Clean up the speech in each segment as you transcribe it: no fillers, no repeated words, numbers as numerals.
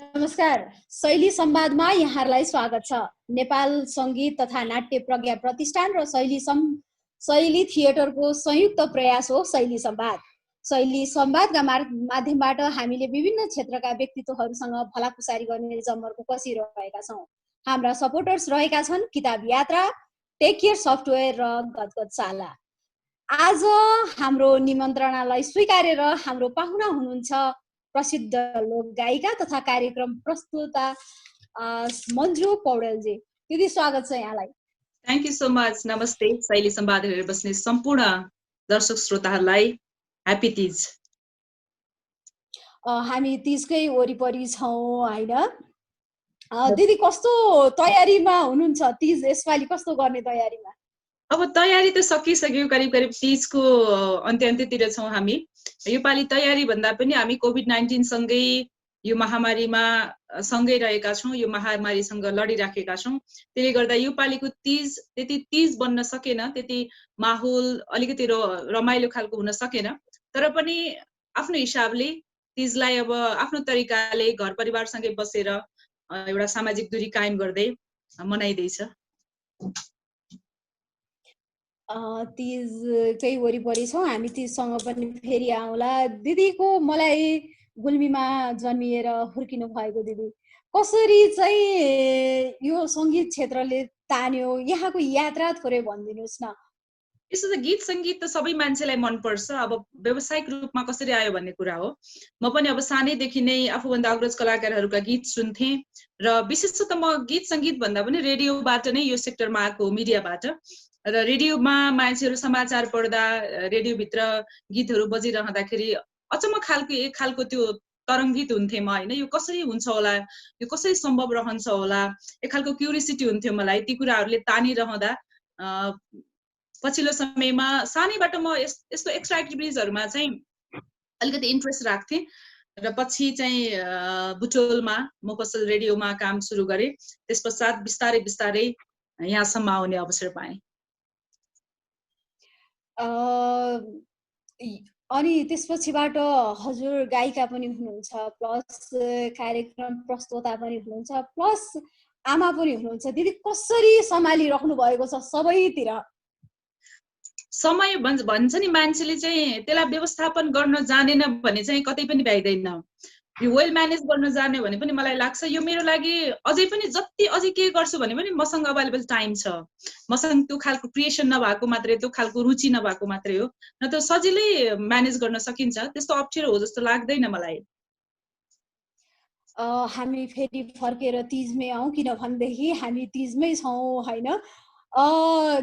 नमस्कार। शैली संवादमा यहाँहरूलाई स्वागत छ। नेपाल सङ्गीत तथा नाट्य प्रज्ञा प्रतिष्ठान र शैली थिएटरको संयुक्त प्रयास हो शैली संवाद। शैली संवादका माध्यमबाट हामीले विभिन्न क्षेत्रका व्यक्तित्वहरूसँग भलाकुसारी गर्ने जमर्को कसिरहेका छौँ। हाम्रा सपोर्टर्स रहेका छन् किताब यात्रा, टेक केयर सफ्टवेयर र गदगदशाला। आज हाम्रो निमन्त्रणालाई स्वीकारेर हाम्रो पाहुना हुनुहुन्छ प्रसिद्ध लोक गायिका तथा कार्यक्रम प्रस्तुता मन्जु पौडेलजी। दिदी स्वागत छ यहाँलाई। Thank you so much. नमस्ते। शैली संवाद हेरेर बस्ने सम्पूर्ण दर्शक श्रोताहरूलाई ह्यापी तीज। हामी तीजकै वरिपरि छौँ हैन? दिदी कस्तो तयारीमा हुनुहुन्छ? तीज यसपालि कस्तो गर्ने तयारीमा? अब तयारी त सकिसक्यो, करिब करिब तीजको अन्त्यतिर छौँ हामी। योपालि तयारी भन्दा पनि हामी कोभिड-19 सँगै यो महामारीमा सँगै रहेका छौँ, यो महामारीसँग लडिराखेका छौँ। त्यसले गर्दा योपालिको तीज त्यति तीज बन्न सकेन, त्यति माहौल अलिकति रमाइलो खालको हुन सकेन। तर पनि आफ्नो हिसाबले तीजलाई अब आफ्नो तरिकाले घर परिवारसँगै बसेर एउटा सामाजिक दूरी कायम गर्दै मनाइदैछ। तीजकै वरिपरि छौँ हामी, तीजसँग पनि फेरि आउँला। दिदीको मलाई गुल्मीमा जन्मिएर हुर्किनु भएको दिदी, कसरी चाहिँ यो सङ्गीत क्षेत्रले तान्यो, यहाँको यात्रा थोरै भनिदिनुहोस् न। यसो त गीत सङ्गीत त सबै मान्छेलाई मनपर्छ। अब व्यावसायिक रूपमा कसरी आयो भन्ने कुरा हो। म पनि अब सानैदेखि नै आफूभन्दा अग्रज कलाकारहरूका गीत सुन्थेँ र विशेष त म गीत सङ्गीत भन्दा पनि रेडियोबाट नै यो सेक्टरमा आएको, मिडियाबाट। र रेडियोमा मान्छेहरू समाचार पढ्दा रेडियोभित्र गीतहरू बजिरहँदाखेरि अचम्म खालको एक खालको त्यो तरङ्गित हुन्थेँ म होइन। यो कसरी हुन्छ होला, यो कसरी सम्भव रहन्छ होला, एक खालको क्युरियोसिटी हुन्थ्यो मलाई। ती कुराहरूले तानिरहँदा पछिल्लो समयमा सानैबाट म यस्तो एक्स्ट्रा एक्टिभिटिजहरूमा चाहिँ अलिकति इन्ट्रेस्ट राख्थेँ र पछि चाहिँ बुटोलमा मोफसल रेडियोमा काम सुरु गरेँ। त्यस पश्चात बिस्तारै बिस्तारै यहाँसम्म आउने अवसर पाएँ। अनि त्यसपछिबाट हजुर गायिका पनि हुनुहुन्छ, प्लस कार्यक्रम प्रस्तुता पनि हुनुहुन्छ, प्लस आमा पनि हुनुहुन्छ। दिदी कसरी सम्हालिराख्नु भएको छ सबैतिर? समय भन्छ नि मान्छेले चाहिँ त्यसलाई व्यवस्थापन गर्न जानेन भने चाहिँ कतै पनि भ्याइदैन। यो वेल म्यानेज गर्न जाने भने पनि मलाई लाग्छ यो मेरो लागि अझै पनि जति अझै के गर्छु भने पनि मसँग अभाइलेबल टाइम छ। मसँग त्यो खालको क्रिएसन नभएको मात्रै, त्यो खालको रुचि नभएको मात्रै हो, न त सजिलै म्यानेज गर्न सकिन्छ। त्यस्तो अप्ठ्यारो हो जस्तो लाग्दैन मलाई। हामी फेरि फर्केर तीजमै आउँ, किनभनेदेखि हामी तीजमै छौँ होइन।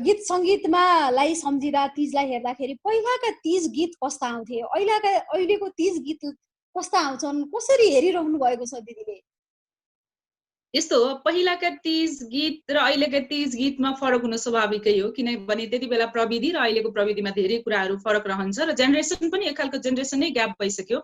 गीत सङ्गीतमा लाई सम्झिँदा तीजलाई हेर्दाखेरि पहिलाका तीज गीत कस्ता आउँथे, अहिलेको तीज गीत कस्ता आउँछन्, कसरी हेरिरहनु भएको छ दिदीले? यस्तो हो, पहिलाका तीज गीत र अहिलेका तीज गीतमा फरक हुन स्वाभाविकै हो, किनभने त्यति बेला प्रविधि र अहिलेको प्रविधिमा धेरै कुराहरू फरक रहन्छ र जेनेरेसन पनि एक खालको जेनेरेसनै ग्याप भइसक्यो।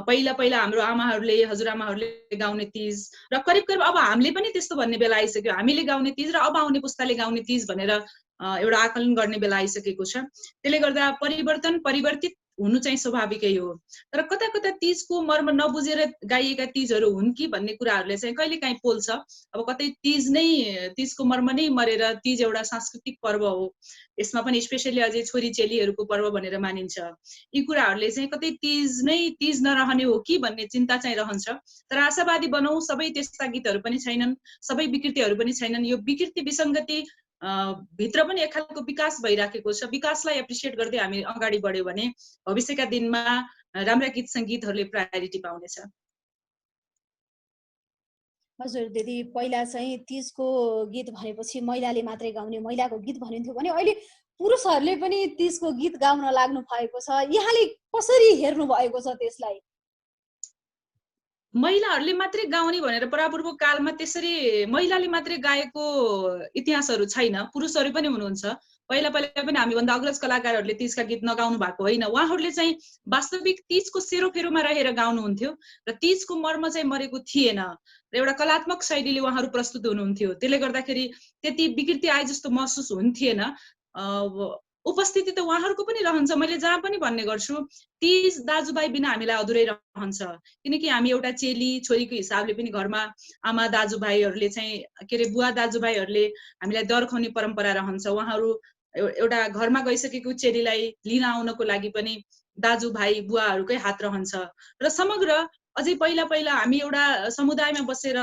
पहिला पहिला हाम्रो आमाहरूले, हजुरआमाहरूले गाउने तीज र करिब करिब अब हामीले पनि त्यस्तो भन्ने बेला आइसक्यो। हामीले गाउने तीज र अब आउने पुस्ताले गाउने तीज भनेर एउटा आकलन गर्ने बेला आइसकेको छ। त्यसले गर्दा परिवर्तित हुनु चाहिँ स्वाभाविकै हो। तर कता कता तीजको मर्म नबुझेर गाइएका तीजहरू हुन् कि भन्ने कुराहरूले चाहिँ कहिलेकाहीँ पोल्छ। अब कतै तीजको मर्म नै मरेर तीज एउटा सांस्कृतिक पर्व हो, यसमा पनि स्पेसली अझै छोरी चेलीहरूको पर्व भनेर मानिन्छ। यी कुराहरूले चाहिँ कतै तीज नरहने हो कि भन्ने चिन्ता चाहिँ रहन्छ। तर आशावादी बनौँ, सबै त्यस्ता गीतहरू पनि छैनन्, सबै विकृतिहरू पनि छैनन्। यो विकृति विसङ्गति भित्र पनि एक खालको विकास भइराखेको छ। विकासलाई एप्रिसिएट गर्दै हामी अगाडि बढ्यो भने भविष्यका दिनमा राम्रा गीत सङ्गीतहरूले प्रायोरिटी पाउनेछ। हजुर दिदी, पहिला चाहिँ तीजको गीत भनेपछि महिलाले मात्रै गाउने, महिलाको गीत भनिन्थ्यो भने अहिले पुरुषहरूले पनि तीजको गीत गाउन लाग्नु भएको छ। यहाँले कसरी हेर्नु भएको छ त्यसलाई? महिलाहरूले मात्रै गाउने भनेर परापूर्व कालमा त्यसरी महिलाले मात्रै गाएको इतिहासहरू छैन, पुरुषहरू पनि हुनुहुन्छ। पहिला पहिला पनि हामीभन्दा अग्रज कलाकारहरूले तीजका गीत नगाउनु भएको होइन। उहाँहरूले चाहिँ वास्तविक तीजको सेरोफेरोमा रहेर गाउनुहुन्थ्यो र तीजको मर्म चाहिँ मरेको थिएन र एउटा कलात्मक शैलीले उहाँहरू प्रस्तुत हुनुहुन्थ्यो। त्यसले गर्दाखेरि त्यति विकृति आए जस्तो महसुस हुन्थेन। उपस्थिति त उहाँहरूको पनि रहन्छ। मैले जहाँ पनि भन्ने गर्छु, तीज दाजुभाइ बिना हामीलाई अधुरै रहन्छ, किनकि हामी एउटा चेली छोरीको हिसाबले पनि घरमा आमा दाजुभाइहरूले चाहिँ के अरे बुवा दाजुभाइहरूले हामीलाई दर खुवाउने परम्परा रहन्छ। उहाँहरू एउटा घरमा गइसकेको चेलीलाई लिन आउनको लागि पनि दाजुभाइ बुवाहरूकै हात रहन्छ। र समग्र अझै पहिला पहिला हामी एउटा समुदायमा बसेर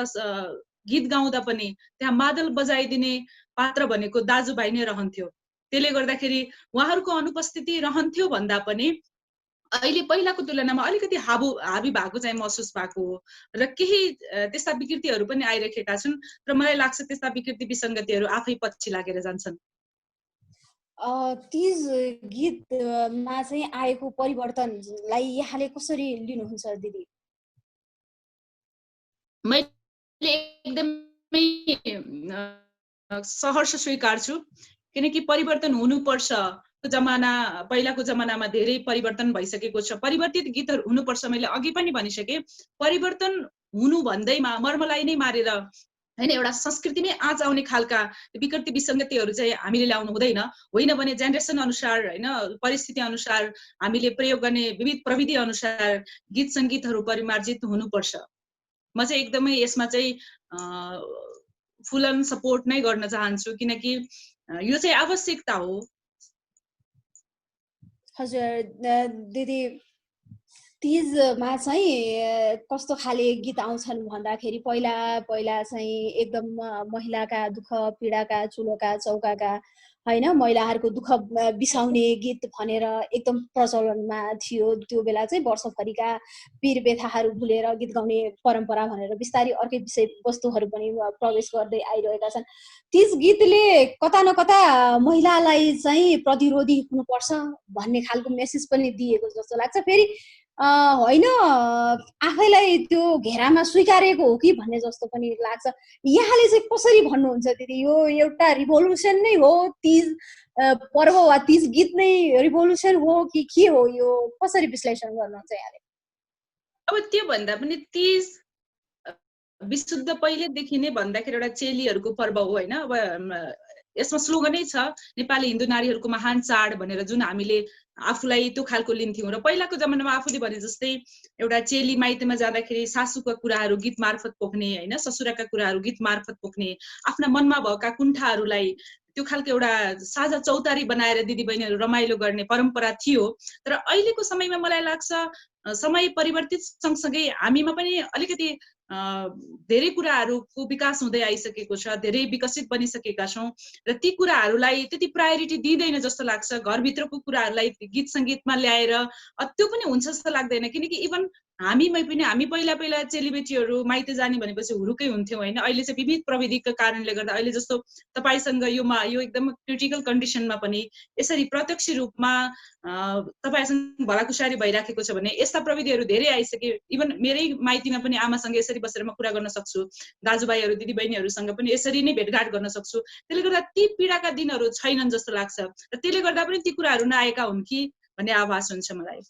गीत गाउँदा पनि त्यहाँ मादल बजाइदिने पात्र भनेको दाजुभाइ नै रहन्थ्यो। त्यसले गर्दाखेरि उहाँहरूको अनुपस्थिति रहन्थ्यो भन्दा पनि अहिले पहिलाको तुलनामा अलिकति हाबी भएको चाहिँ महसुस भएको हो र केही त्यस्ता विकृतिहरू पनि आइरहेका छन् र मलाई लाग्छ त्यस्ता विकृति विसङ्गतिहरू आफै पछि लागेर जान्छन्। तीज गीतमा चाहिँ आएको परिवर्तनलाई यहाँले कसरी लिनुहुन्छ दिदी? मैले एकदमै सहर्ष स्वीकार्छु, किनकि परिवर्तन हुनुपर्छ। पहिलाको जमानामा धेरै परिवर्तन भइसकेको छ। परिवर्तित गीतहरू हुनुपर्छ। मैले अघि पनि भनिसकेँ, परिवर्तन हुनु भन्दैमा मर्मलाई नै मारेर हैन एउटा संस्कृति नै आँच आउने खालका विकृति विसङ्गतिहरू चाहिँ हामीले ल्याउनु हुँदैन। होइन भने जेनेरेसन अनुसार हैन परिस्थिति अनुसार हामीले प्रयोग गर्ने विविध प्रविधि अनुसार गीत सङ्गीतहरू परिमार्जित हुनुपर्छ। म चाहिँ एकदमै यसमा चाहिँ फुल अन सपोर्ट नै गर्न चाहन्छु, किनकि यो चाहिँ आवश्यकता हो। हजुर दिदी, तीजमा चाहिँ कस्तो खाले गीत आउँछन् भन्दाखेरि पहिला पहिला चाहिँ एकदम महिलाका दुःख पीडाका चुलोका चौकाका होइन महिलाहरूको दुःख बिसाउने गीत भनेर एकदम प्रचलनमा थियो। त्यो बेला चाहिँ वर्षभरिका पीर व्यथाहरू भुलेर गीत गाउने परम्परा भनेर बिस्तारै अर्कै विषय वस्तुहरू पनि प्रवेश गर्दै आइरहेका छन्। तीज गीतले कता न कता महिलालाई चाहिँ प्रतिरोधी हुनुपर्छ भन्ने खालको मेसेज पनि दिएको जस्तो लाग्छ। फेरि होइन आफैलाई त्यो घेरामा स्वीकारेको हो कि भन्ने जस्तो पनि लाग्छ। यहाँले चाहिँ कसरी भन्नुहुन्छ दिदी? यो एउटा रिभोल्युसन नै हो, तीज पर्व वा तीज गीत नै रिभोल्युसन हो कि के हो? यो कसरी विश्लेषण गर्नुहुन्छ यहाँले? अब त्यो भन्दा पनि तीज विशुद्ध पहिलेदेखि नै भन्दाखेरि एउटा चेलीहरूको पर्व हो होइन। अब यसमा स्लोगनै छ नेपाली हिन्दू नारीहरूको महान चाड भनेर, जुन हामीले आफूलाई त्यो खालको लिन्थ्यौँ। र पहिलाको जमानामा आफूले भने जस्तै एउटा चेली माइतीमा जाँदाखेरि सासूका कुराहरू गीत मार्फत पोख्ने होइन, ससुराका कुराहरू गीत मार्फत पोख्ने, आफ्ना मनमा भएका कुण्ठाहरूलाई त्यो खालको एउटा साझा चौतारी बनाएर दिदीबहिनीहरू रमाइलो गर्ने परम्परा थियो। तर अहिलेको समयमा मलाई लाग्छ समय परिवर्तित सँगसँगै हामीमा पनि अलिकति धेरै कुराहरूको विकास हुँदै आइसकेको छ, धेरै विकसित बनिसकेका छौँ र ती कुराहरूलाई त्यति प्रायोरिटी दिँदैन जस्तो लाग्छ। घरभित्रको कुराहरूलाई गीत सङ्गीतमा ल्याएर त्यो पनि हुन्छ जस्तो लाग्दैन, किनकि इभन हामी पहिला पहिला चेलीबेटीहरू माइती जाने भनेपछि हुरुकै हुन्थ्यौँ होइन। अहिले चाहिँ विविध प्रविधिको कारणले गर्दा अहिले जस्तो तपाईँसँग यो एकदम क्रिटिकल कन्डिसनमा पनि यसरी प्रत्यक्ष रूपमा तपाईँसँग भलाकुसारी भइराखेको छ भने यस्ता प्रविधिहरू धेरै आइसके। इभन मेरै माइतीमा पनि आमासँग यसरी बसेर म कुरा गर्न सक्छु, दाजुभाइहरू दिदीबहिनीहरूसँग पनि यसरी नै भेटघाट गर्न सक्छु। त्यसले गर्दा ती पीडाका दिनहरू छैनन् जस्तो लाग्छ र त्यसले गर्दा पनि ती कुराहरू नआएका हुन् कि भन्ने आभास हुन्छ मलाई।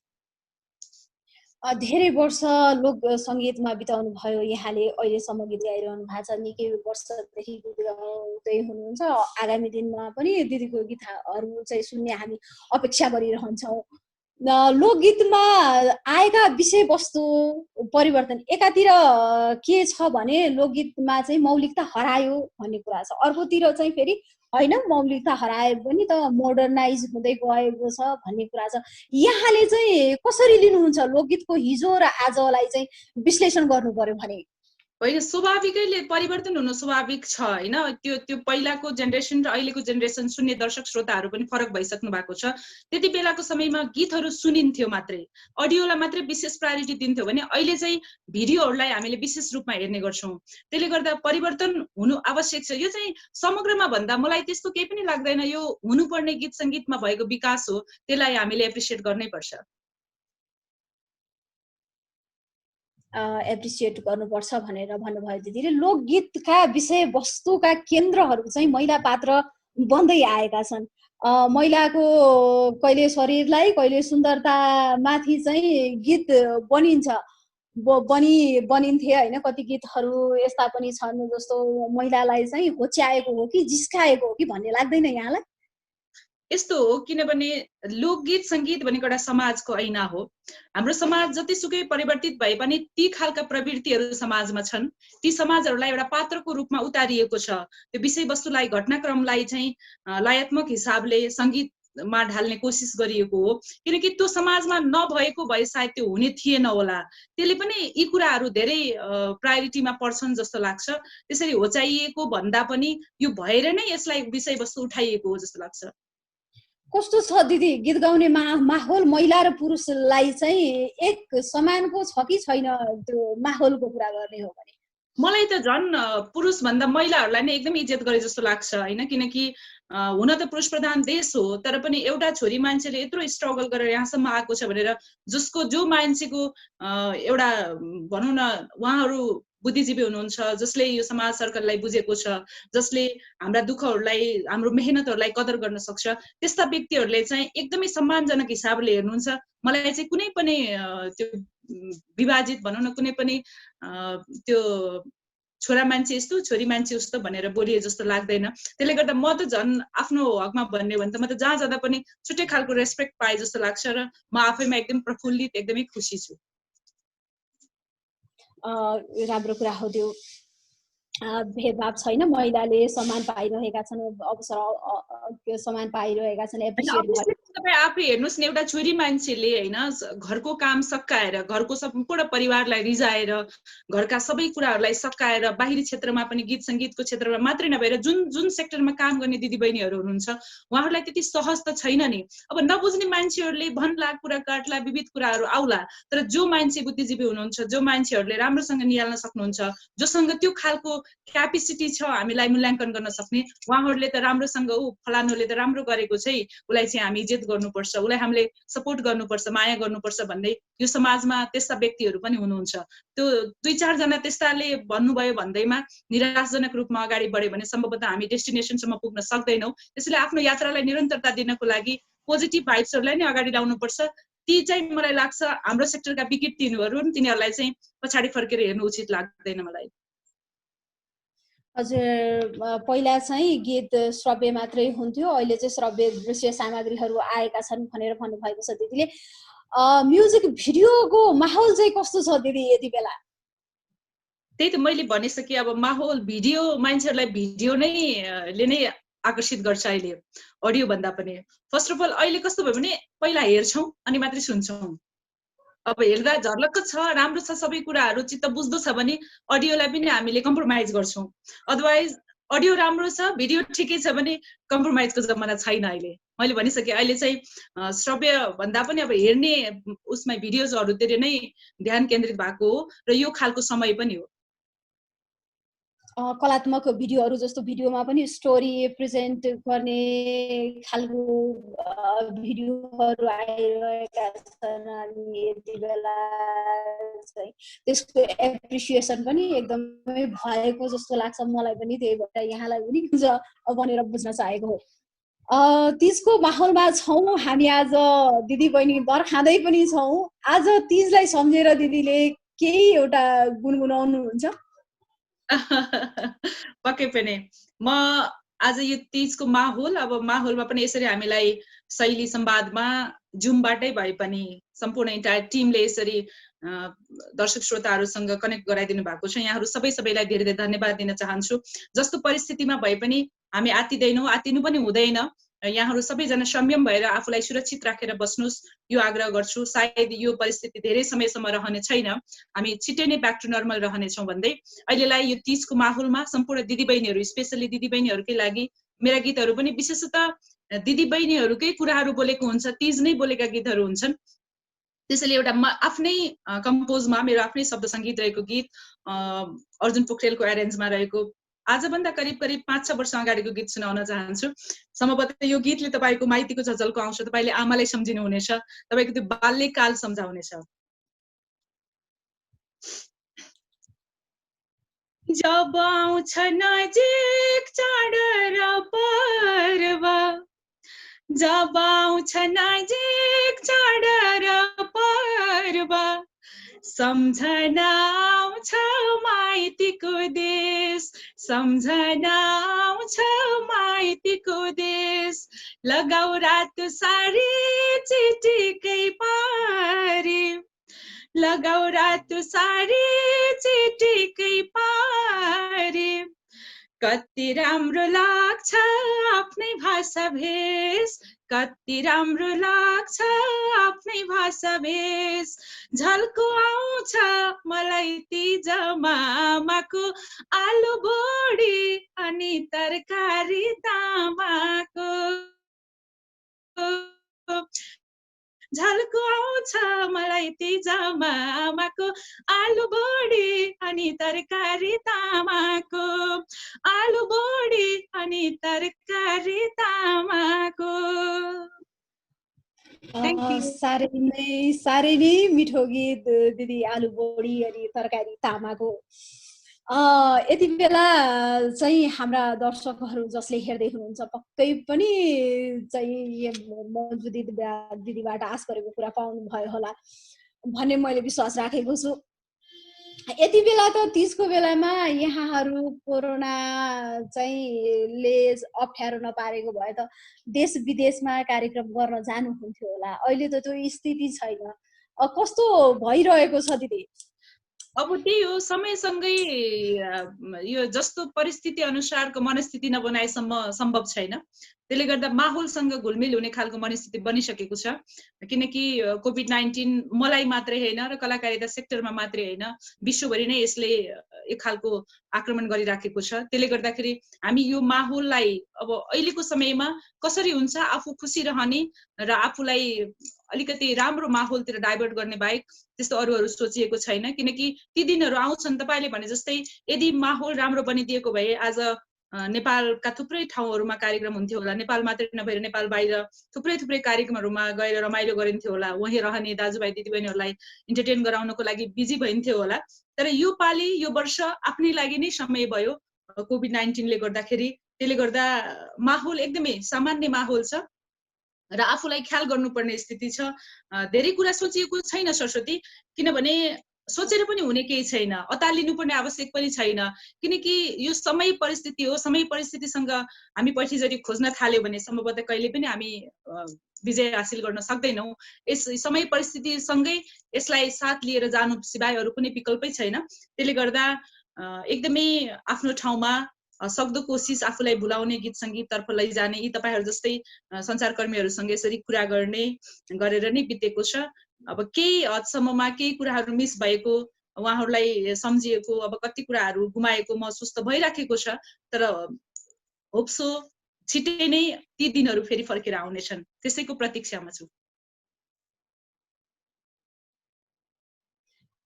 धेरै वर्ष लोक सङ्गीतमा बिताउनु भयो यहाँले, अहिलेसम्म गीत गाइरहनु भएको छ, निकै वर्षदेखि गीत गाउँदै हुनुहुन्छ। आगामी दिनमा पनि दिदीको गीतहरू चाहिँ सुन्ने हामी अपेक्षा गरिरहन्छौँ। लोकगीतमा आएका विषयवस्तु परिवर्तन एकातिर के छ भने लोकगीतमा चाहिँ मौलिकता हरायो भन्ने कुरा छ, अर्कोतिर चाहिँ फेरि होइन मौलिकता हराए पनि त मोडर्नाइज हुँदै गएको छ भन्ने कुरा छ। यहाँले चाहिँ कसरी लिनुहुन्छ लोकगीतको हिजो र आजलाई चाहिँ विश्लेषण गर्नु पर्यो भने? होइन, स्वाभाविकैले परिवर्तन हुनु स्वाभाविक छ होइन। त्यो पहिलाको जेनेरेसन र अहिलेको जेनेरेसन सुन्ने दर्शक श्रोताहरू पनि फरक भइसक्नु भएको छ। त्यति बेलाको समयमा गीतहरू सुनिन्थ्यो मात्रै, अडियोलाई मात्रै विशेष प्रायोरिटी दिन्थ्यो भने अहिले चाहिँ भिडियोहरूलाई हामीले विशेष रूपमा हेर्ने गर्छौँ। त्यसले गर्दा परिवर्तन हुनु आवश्यक छ। यो चाहिँ समग्रमा भन्दा मलाई त्यस्तो केही पनि लाग्दैन। यो हुनुपर्ने गीत सङ्गीतमा भएको विकास हो, त्यसलाई हामीले एप्रिसिएट गर्नै पर्छ। एप्रिसिएट गर्नुपर्छ भनेर भन्नुभयो दिदीले। लोकगीतका विषयवस्तुका केन्द्रहरू चाहिँ महिला पात्र बन्दै आएका छन्। महिलाको कहिले शरीरलाई कहिले सुन्दरतामाथि चाहिँ गीत बनिन्छ, बनिन्थे होइन। कति गीतहरू यस्ता पनि छन् जस्तो महिलालाई चाहिँ होच्याएको हो कि जिस्काएको हो कि भन्ने लाग्दैन यहाँलाई? यस्तो हो किनभने लोकगीत सङ्गीत भनेको एउटा समाजको ऐना हो। हाम्रो समाज जतिसुकै परिवर्तित भए पनि ती खालका प्रवृत्तिहरू समाजमा छन्। ती समाजहरूलाई एउटा पात्रको रूपमा उतारिएको छ। त्यो विषयवस्तुलाई घटनाक्रमलाई चाहिँ लयात्मक हिसाबले सङ्गीतमा ढाल्ने कोसिस गरिएको हो। किनकि त्यो समाजमा नभएको भए सायद त्यो हुने थिएन होला। त्यसले पनि यी कुराहरू धेरै प्रायोरिटीमा पर्छन् जस्तो लाग्छ। त्यसरी होचाइएको भन्दा पनि यो भएर नै यसलाई विषयवस्तु उठाइएको हो जस्तो लाग्छ। कस्तो छ दिदी गीत गाउने माहौल महिला र पुरुषलाई चाहिँ एक समानको छ कि छैन त्यो माहौलको कुरा गर्ने हो भने? मलाई त झन् पुरुष भन्दा महिलाहरूलाई नै एकदम इज्जत गरे जस्तो लाग्छ हैन। किनकि हुन त पुरुष प्रधान देश हो, तर पनि एउटा छोरी मान्छेले यत्रो स्ट्रगल गरेर यहाँसम्म आएको छ भनेर जो मान्छेको एउटा भनौँ न उहाँहरू बुद्धिजीवी हुनुहुन्छ, जसले यो समाज सर्कललाई बुझेको छ, जसले हाम्रा दुःखहरूलाई हाम्रो मेहनतहरूलाई कदर गर्न सक्छ, त्यस्ता व्यक्तिहरूले चाहिँ एकदमै सम्मानजनक हिसाबले हेर्नुहुन्छ। मलाई चाहिँ कुनै पनि त्यो विभाजित भनौँ न कुनै पनि त्यो छोरा मान्छे यस्तो छोरी मान्छे उस्तो भनेर बोलिए जस्तो लाग्दैन। त्यसले गर्दा म त झन् आफ्नो हकमा भन्ने भने त म त जहाँ जाँदा पनि छुट्टै खालको रेस्पेक्ट पाए जस्तो लाग्छ र म आफैमा एकदम प्रफुल्लित एकदमै खुसी छु। राम्रो कुरा हो त्यो। भेदभाव छैन, महिलाले सम्मान पाइरहेका छन्, अवसर सम्मान पाइरहेका छन्, एप्रिसिएट अभियसली तपाईँ आफै हेर्नुहोस् न, एउटा छोरी मान्छेले हैन घरको काम सकाएर, घरको सम्पूर्ण परिवारलाई रिझाएर, घरका सबै कुराहरूलाई सकाएर बाहिरी क्षेत्रमा पनि गीत सङ्गीतको क्षेत्रमा मात्रै नभएर जुन सेक्टरमा काम गर्ने दिदीबहिनीहरू हुनुहुन्छ उहाँहरूलाई त्यति सहज त छैन नि। अब नबुझ्ने मान्छेहरूले भन्ला, कुरा काट्ला, विविध कुराहरू आउला, तर जो मान्छे बुद्धिजीवी हुनुहुन्छ, जो मान्छेहरूले राम्रोसँग निहाल्न सक्नुहुन्छ, जोसँग त्यो खालको क्यापेसिटी छ हामीलाई मूल्याङ्कन गर्न सक्ने, उहाँहरूले त राम्रोसँग फलानुले त राम्रो गरेको चाहिँ उसलाई चाहिँ हामी इज्जत गर्नुपर्छ, उसलाई हामीले सपोर्ट गर्नुपर्छ, माया गर्नुपर्छ भन्ने यो समाजमा त्यस्ता व्यक्तिहरू पनि हुनुहुन्छ। त्यो 2-4 जना त्यस्ताले भन्नुभयो भन्दैमा निराशजनक रूपमा अगाडि बढ्यो भने सम्भवतः हामी डेस्टिनेसनसम्म पुग्न सक्दैनौँ। त्यसैले आफ्नो यात्रालाई निरन्तरता दिनको लागि पोजिटिभ भाइब्सहरूलाई नै अगाडि ल्याउनुपर्छ। ती चाहिँ मलाई लाग्छ हाम्रो सेक्टरका विकृतिहरू तिनीहरूलाई चाहिँ पछाडि फर्केर हेर्नु उचित लाग्दैन मलाई। हजुर, पहिला चाहिँ गीत श्रव्य मात्रै हुन्थ्यो, अहिले चाहिँ श्रव्य दृश्य सामग्रीहरू आएका छन् भनेर भन्नुभएको छ दिदीले। म्युजिक भिडियोको माहौल चाहिँ कस्तो छ दिदी यति बेला? त्यही त मैले भनिसकेँ, अब माहौल भिडियो मान्छेहरूलाई भिडियो नै ले नै आकर्षित गर्छ अहिले अडियो भन्दा पनि। फर्स्ट अफ अल अहिले कस्तो भयो भने पहिला हेर्छौँ अनि मात्रै सुन्छौँ। अब हेर्दा झर्लक्क छ, राम्रो छ, सबै कुराहरू चित्त बुझ्दो छ भने अडियोलाई पनि हामीले कम्प्रोमाइज गर्छौँ। अदरवाइज अडियो राम्रो छ, भिडियो ठिकै छ भने कम्प्रोमाइजको जमाना छैन अहिले। मैले भनिसकेँ अहिले चाहिँ श्रव्य भन्दा पनि अब हेर्ने उसमा भिडियोजहरूतिर नै ध्यान केन्द्रित भएको हो र यो खालको समय पनि हो। कलात्मक भिडियोहरू जस्तो भिडियोमा पनि स्टोरी प्रेजेन्ट गर्ने खालको भिडियोहरू आइरहेका छन् अनि यति बेला चाहिँ त्यसको एप्रिसिएसन पनि एकदमै भएको जस्तो लाग्छ मलाई पनि। त्यही भएर यहाँलाई पनि भनेर बुझ्न चाहेको हो। तीजको माहौलमा छौँ हामी आज, दिदी बहिनी दर खाँदै पनि छौँ। आज तीजलाई सम्झेर दिदीले केही एउटा गुनगुनाउनुहुन्छ? पक्कै पनि म आज यो तीजको माहौल, अब माहौलमा पनि यसरी हामीलाई शैली संवादमा जुमबाटै भए पनि सम्पूर्ण इन्टायर टिमले यसरी दर्शक श्रोताहरूसँग कनेक्ट गराइदिनु भएको छ। यहाँहरू सबैलाई धेरै धेरै धन्यवाद दिन चाहन्छु। जस्तो परिस्थितिमा भए पनि हामी आत्तिदैनौँ, आत्तिनु पनि हुँदैन। यहाँहरू सबैजना संयम भएर आफूलाई सुरक्षित राखेर बस्नुहोस्, यो आग्रह गर्छु। सायद यो परिस्थिति धेरै समयसम्म रहने छैन, हामी छिट्टै नै ब्याक टु नर्मल रहनेछौँ भन्दै अहिलेलाई यो तीजको माहौलमा सम्पूर्ण दिदीबहिनीहरू, स्पेसली दिदीबहिनीहरूकै लागि मेरा गीतहरू पनि विशेषतः दिदीबहिनीहरूकै कुराहरू बोलेको हुन्छ, तीज नै बोलेका गीतहरू हुन्छन्। त्यसैले एउटा आफ्नै कम्पोजमा मेरो आफ्नै शब्द सङ्गीत रहेको गीत अर्जुन पोखरेलको एरेन्जमा रहेको आजभन्दा करिब 5-6 वर्ष अगाडिको गीत सुनाउन चाहन्छु। सम्भवतः यो गीतले तपाईँको माइतीको झलको आउँछ, तपाईँले आमालाई सम्झिनु हुनेछ, तपाईँको त्यो बाल्यकाल सम्झाउनेछ। जब आउँछ नजिक चाड र पर्व, जब आउँछ नजिक चाड र पर्व, सम्झना आउँछ माइतीको देश, सम्झना आउँछ माइतीको देश। लगाऊ रातो साडी चिटिकै पारी, लगाऊ रातो साडी चिटिकै पारी, कति राम्रो लाग्छ आफ्नै भाषा भेष, कति राम्रो लाग्छ आफ्नै भाषा भेष, झल्को आउँछ मलाई तिजमा आमाको आलु बोडी अनि तरकारी तामाको, झल्को आउँछ मलाई तिजमा आमाको आलु बोडी अनि तरकारी तामाको, आलु बोडी अनि तरकारी तामाको। Thank you. साह्रै नै मिठो गीत दिदी, आलु बोडी अनि तरकारी तामाको। यति बेला चाहिँ हाम्रा दर्शकहरू जसले हेर्दै हुनुहुन्छ पक्कै पनि चाहिँ मन्जु दिदीबाट आश गरेको कुरा पाउनु भयो होला भन्ने मैले विश्वास राखेको छु। यति बेला त तीजको बेलामा यहाँहरू कोरोना चाहिँ ले अप्ठ्यारो नपारेको भए त देश विदेशमा कार्यक्रम गर्न जानुहुन्थ्यो होला। अहिले त त्यो स्थिति छैन। कस्तो भइरहेको छ दिदी? अब त्यही हो, समयसँगै यो जस्तो परिस्थिति अनुसारको मनस्थिति नबनाएसम्म सम्भव छैन। त्यसले गर्दा माहौलसँग घुलमिल हुने खालको मनस्थिति बनिसकेको छ। किनकि कोभिड-19 मलाई मात्रै होइन र कलाकारिता सेक्टरमा मात्रै होइन, विश्वभरि नै यसले एक खालको आक्रमण गरिराखेको छ। त्यसले गर्दाखेरि हामी यो माहौललाई अब अहिलेको समयमा कसरी हुन्छ आफू खुसी रहने र आफूलाई अलिकति राम्रो माहौलतिर डाइभर्ट गर्ने बाहेक त्यस्तो अरू सोचिएको छैन। किनकि ती दिनहरू आउँछन्, तपाईँले भने जस्तै यदि माहौल राम्रो बनिदिएको भए आज नेपालका थुप्रै ठाउँहरूमा कार्यक्रम हुन्थ्यो होला। नेपाल मात्रै नभएर नेपाल बाहिर थुप्रै कार्यक्रमहरूमा गएर रमाइलो गरिन्थ्यो होला। वहीँ रहने दाजुभाइ दिदीबहिनीहरूलाई इन्टरटेन गराउनको लागि बिजी भइन्थ्यो होला। तर यो पालि यो वर्ष आफ्नै लागि नै समय भयो कोभिड-19ले गर्दाखेरि। त्यसले गर्दा माहौल एकदमै सामान्य माहौल छ र आफूलाई ख्याल गर्नुपर्ने स्थिति छ। धेरै कुरा सोचिएको छैन सरस्वती, किनभने सोचेर पनि हुने केही छैन, अतालिनु पर्ने आवश्यक पनि छैन। किनकि यो समय परिस्थिति हो, समय परिस्थितिसँग हामी पैठीजरी खोज्न थाल्यो भने सम्भवतः कहिले पनि हामी विजय हासिल गर्न सक्दैनौँ। यस समय परिस्थितिसँगै यसलाई साथ लिएर जानु सिवाय अरू कुनै विकल्पै छैन। त्यसले गर्दा एकदमै आफ्नो ठाउँमा सक्दो कोसिस आफूलाई भुलाउने गीत सङ्गीततर्फ लैजाने, यी तपाईँहरू जस्तै सञ्चारकर्मीहरूसँग यसरी कुरा गरेर नै बितेको छ। अब केही हदसम्ममा केही कुराहरू मिस भएको, उहाँहरूलाई सम्झिएको, अब कति कुराहरू गुमाएको महसुस त भइराखेको छ। तर होप्सो छिट्टै नै ती दिनहरू फेरि फर्केर आउनेछन्, त्यसैको प्रतीक्षामा छु।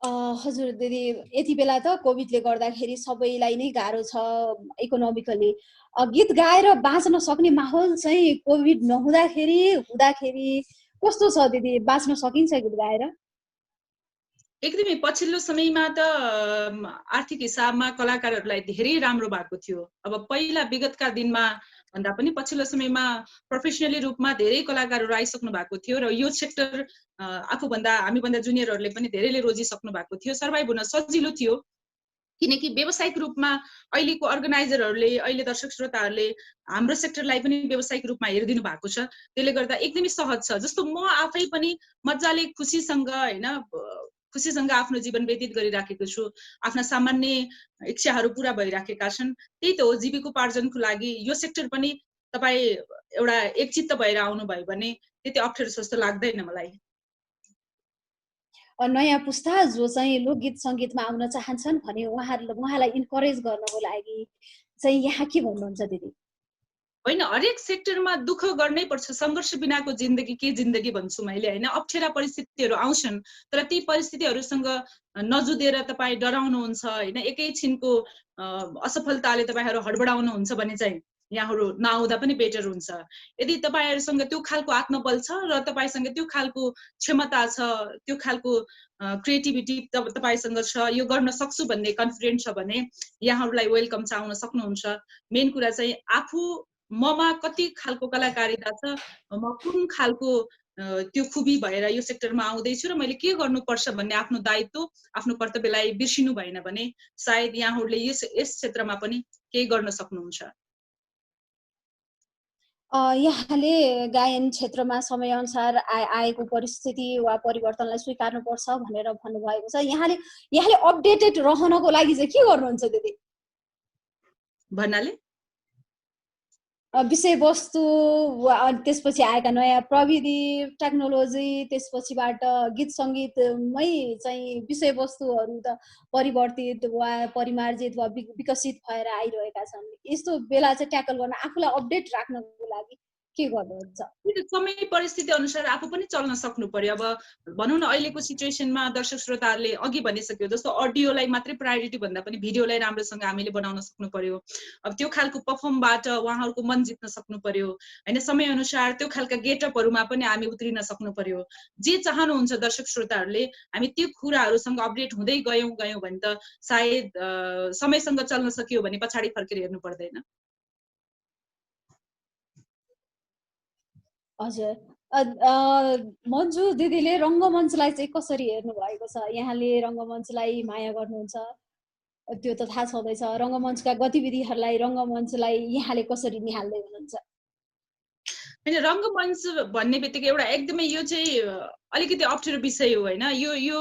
हजुर दिदी, यति बेला त कोभिडले गर्दाखेरि सबैलाई नै गाह्रो छ इकोनोमिकली। गीत गाएर बाँच्न सक्ने माहौल चाहिँ कोभिड नहुँदाखेरि हुँदाखेरि कस्तो छ दिदी? बाँच्न सकिन्छ गीत गाएर? एकदमै पछिल्लो समयमा त आर्थिक हिसाबमा कलाकारहरूलाई धेरै राम्रो भएको थियो। अब पहिला विगतका दिनमा भन्दा पनि पछिल्लो समयमा प्रोफेसनली रूपमा धेरै कलाकारहरू आइसक्नु भएको थियो र यो सेक्टर आफूभन्दा हामीभन्दा जुनियरहरूले पनि धेरैले रोजिसक्नु भएको थियो। सर्भाइभ हुन सजिलो थियो, किनकि व्यावसायिक रूपमा अहिलेको अर्गनाइजरहरूले, अहिले दर्शक श्रोताहरूले हाम्रो सेक्टरलाई पनि व्यावसायिक रूपमा हेरिदिनु भएको छ। त्यसले गर्दा एकदमै सहज छ। जस्तो म आफै पनि मजाले खुसीसँग आफ्नो जीवन व्यतीत गरिराखेको छु। आफ्ना सामान्य इच्छाहरू पूरा भइराखेका छन्। त्यही त हो, जीविकोपार्जनको लागि यो सेक्टर पनि तपाईँ एउटा एकचित्त भएर आउनुभयो भने त्यति अप्ठ्यारो जस्तो लाग्दैन मलाई। नयाँ पुस्ता जो चाहिँ लोकगीत सङ्गीतमा आउन चाहन्छन् भने उहाँलाई इन्करेज गर्नको लागि चाहिँ यहाँ के भन्नुहुन्छ दिदी? होइन, हरेक सेक्टरमा दुःख गर्नै पर्छ। सङ्घर्ष बिनाको जिन्दगी के जिन्दगी भन्छु मैले, होइन। अप्ठ्यारा परिस्थितिहरू आउँछन्, तर ती परिस्थितिहरूसँग नजुधेर तपाईँ डराउनुहुन्छ, होइन, एकैछिनको असफलताले तपाईँहरू हडबडाउनुहुन्छ भने चाहिँ यहाँहरू नआउँदा पनि बेटर हुन्छ। यदि तपाईँहरूसँग त्यो खालको आत्मबल छ र तपाईँसँग त्यो खालको क्षमता छ, त्यो खालको क्रिएटिभिटी तपाईँसँग छ, यो गर्न सक्छु भन्ने कन्फिडेन्ट छ भने यहाँहरूलाई वेलकम छ, आउन सक्नुहुन्छ। मेन कुरा चाहिँ आफू ममा कति खालको कलाकारिता छ, म कुन खालको त्यो खुबी भएर यो सेक्टरमा आउँदैछु र मैले के गर्नुपर्छ भन्ने आफ्नो दायित्व, आफ्नो कर्तव्यलाई बिर्सिनु भएन भने सायद यहाँहरूले यस क्षेत्रमा पनि केही गर्न सक्नुहुन्छ। यहाँले गायन क्षेत्रमा समयअनुसार आएको परिस्थिति वा परिवर्तनलाई स्वीकार्नुपर्छ भनेर भन्नुभएको छ। यहाँले अपडेटेड रहनको लागि चाहिँ के गर्नुहुन्छ दिदी? भन्नाले विषयवस्तु त्यसपछि आएका नयाँ प्रविधि टेक्नोलोजी, त्यसपछिबाट गीत सङ्गीतमै चाहिँ विषयवस्तुहरू त परिवर्तित वा परिमार्जित वा विकसित भएर आइरहेका छन्। यस्तो बेला चाहिँ ट्याकल गर्न आफूलाई अपडेट राख्नको लागि के गर्नुहुन्छ? समय परिस्थिति अनुसार आफू पनि चल्न सक्नु पर्यो। अब भनौँ न अहिलेको सिचुएसनमा दर्शक श्रोताहरूले अघि भनिसक्यो जस्तो अडियोलाई मात्रै प्रायोरिटी भन्दा पनि भिडियोलाई राम्रोसँग हामीले बनाउन सक्नु पर्यो। अब त्यो खालको पर्फर्मबाट उहाँहरूको मन जित्न सक्नु पर्यो होइन। समय अनुसार त्यो खालका गेटअपहरूमा पनि हामी उत्रिन सक्नु पर्यो। जे चाहनुहुन्छ दर्शक श्रोताहरूले हामी त्यो कुराहरूसँग अपडेट हुँदै गयौँ भने त सायद समयसँग चल्न सकियो भने पछाडि फर्केर हेर्नु पर्दैन। हजुर। मन्जु दिदीले रङ्गमञ्चलाई चाहिँ कसरी हेर्नु भएको छ? यहाँले रङ्गमञ्चलाई माया गर्नुहुन्छ, त्यो त थाहा छँदैछ। रङ्गमञ्चका गतिविधिहरूलाई, रङ्गमञ्चलाई यहाँले कसरी निहाल्दै हुनुहुन्छ? होइन, रङ्गमञ्च भन्ने बित्तिकै एउटा एकदमै यो चाहिँ अलिकति अप्ठ्यारो विषय हो होइन। यो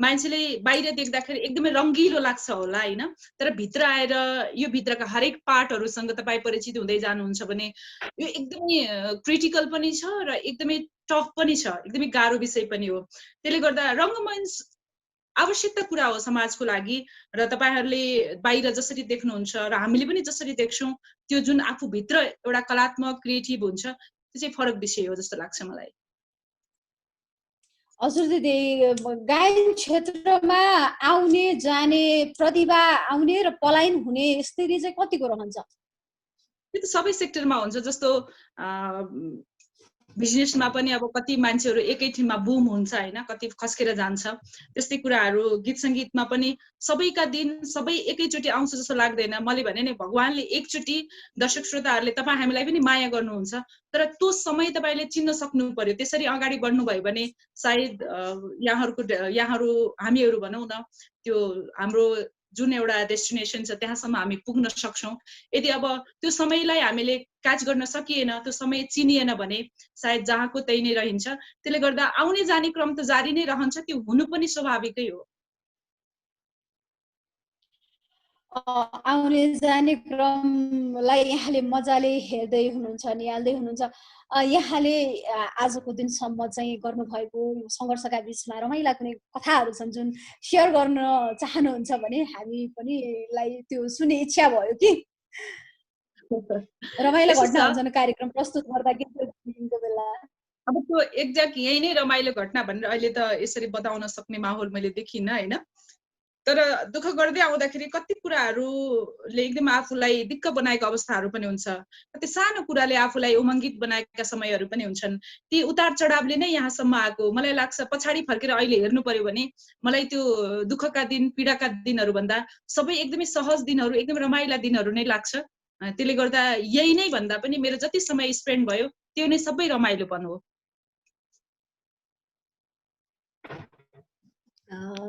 मान्छेले बाहिर देख्दाखेरि एकदमै रङ्गिलो लाग्छ होला होइन, तर भित्र आएर यो भित्रका हरेक पार्टहरूसँग तपाईँ परिचित हुँदै जानुहुन्छ भने यो एकदमै क्रिटिकल पनि छ र एकदमै टफ पनि छ, एकदमै गाह्रो विषय पनि हो। त्यसले गर्दा रङ्गमञ्च आवश्यकता कुरा हो समाजको लागि र तपाईँहरूले बाहिर जसरी देख्नुहुन्छ र हामीले पनि जसरी देख्छौँ त्यो जुन आफूभित्र एउटा कलात्मक क्रिएटिभ हुन्छ त्यो चाहिँ फरक विषय हो जस्तो लाग्छ मलाई। हजुर दिदी, गायन क्षेत्रमा आउने जाने प्रतिभा आउने र पलायन हुने स्थिति चाहिँ कतिको रहन्छ? त्यो त सबै सेक्टरमा हुन्छ। जस्तो बिजनेसमा पनि अब कति मान्छेहरू एकैछिनमा बुम हुन्छ होइन, कति खस्केर जान्छ। त्यस्तै कुराहरू गीत सङ्गीतमा पनि सबैका दिन सबै एकैचोटि आउँछ जस्तो लाग्दैन। मैले भने नि भगवानले एकचोटि दर्शक श्रोताहरूले तपाईँ हामीलाई पनि माया गर्नुहुन्छ, तर त्यो समय तपाईँले चिन्न सक्नु पर्यो। त्यसरी अगाडि बढ्नुभयो भने सायद यहाँहरू हामीहरू भनौँ न त्यो हाम्रो जुन एउटा डेस्टिनेसन छ त्यहाँसम्म हामी पुग्न सक्छौँ। यदि अब त्यो समयलाई हामीले क्याच गर्न सकिएन, त्यो समय चिनिएन भने सायद जहाँको त्यही नै रहन्छ। त्यसले गर्दा आउने जाने क्रम त जारी नै रहन्छ, त्यो हुनु पनि स्वाभाविकै हो। आउने जाने क्रमलाई यहाँले मजाले हेर्दै हुनुहुन्छ, निहाल्दै हुनुहुन्छ। यहाँले आजको दिनसम्म चाहिँ गर्नुभएको सङ्घर्षका बिचमा रमाइला कुनै कथाहरू छन् जुन सेयर गर्न चाहनुहुन्छ भने हामी पनि त्यो सुन्ने इच्छा भयो कि। रमाइलो घटना हुन्छन् कार्यक्रम प्रस्तुत गर्दा गीतको बेला। अब त्यो एक्ज्याक्ट यही नै रमाइलो घटना भनेर अहिले त यसरी बताउन सक्ने माहौल मैले देखिनँ होइन। तर दुःख गर्दै आउँदाखेरि कति कुराहरूले एकदम आफूलाई दिक्क बनाएको अवस्थाहरू पनि हुन्छ। कति सानो कुराले आफूलाई उमङ्गित बनाएका समयहरू पनि हुन्छन्। ती उतार चढावले नै यहाँसम्म आएको मलाई लाग्छ। पछाडि फर्केर अहिले हेर्नु पर्यो भने मलाई त्यो दुःखका दिन पीडाका दिनहरू भन्दा सबै एकदमै सहज दिनहरू, एकदमै रमाइला दिनहरू नै लाग्छ। त्यसले गर्दा यही नै भन्दा पनि मेरो जति समय स्पेन्ड भयो त्यो नै सबै रमाइलोपन हो।